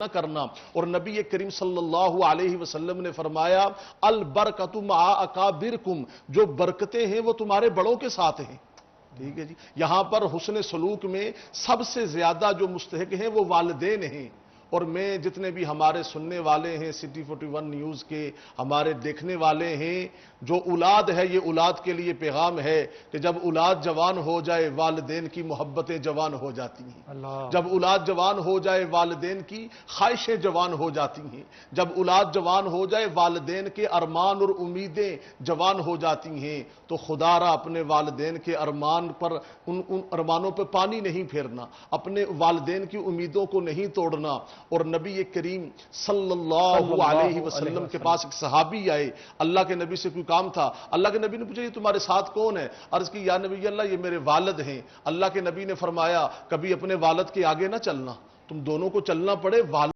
نہ کرنا۔ اور نبی کریم صلی اللہ علیہ وسلم نے فرمایا البرکۃ مع اکابرکم، جو برکتیں ہیں وہ تمہارے بڑوں کے ساتھ ہیں۔ ٹھیک ہے جی، یہاں پر حسن سلوک میں سب سے زیادہ جو مستحق ہیں وہ والدین ہیں۔ اور میں جتنے بھی ہمارے سننے والے ہیں سٹی 41 نیوز کے، ہمارے دیکھنے والے ہیں، جو اولاد ہے یہ اولاد کے لیے پیغام ہے کہ جب اولاد جوان ہو جائے والدین کی محبتیں جوان ہو جاتی ہیں، جب اولاد جوان ہو جائے والدین کی خواہشیں جوان ہو جاتی ہیں، جب اولاد جوان ہو جائے والدین کے ارمان اور امیدیں جوان ہو جاتی ہیں۔ تو خدا را اپنے والدین کے ارمان پر ان ارمانوں پہ پانی نہیں پھیرنا، اپنے والدین کی امیدوں کو نہیں توڑنا۔ اور نبی کریم صلی اللہ علیہ وسلم کے پاس ایک صحابی آئے، اللہ کے نبی سے کوئی کام تھا، اللہ کے نبی نے پوچھا یہ تمہارے ساتھ کون ہے؟ عرض کی یا نبی اللہ یہ میرے والد ہیں۔ اللہ کے نبی نے فرمایا کبھی اپنے والد کے آگے نہ چلنا، تم دونوں کو چلنا پڑے، والد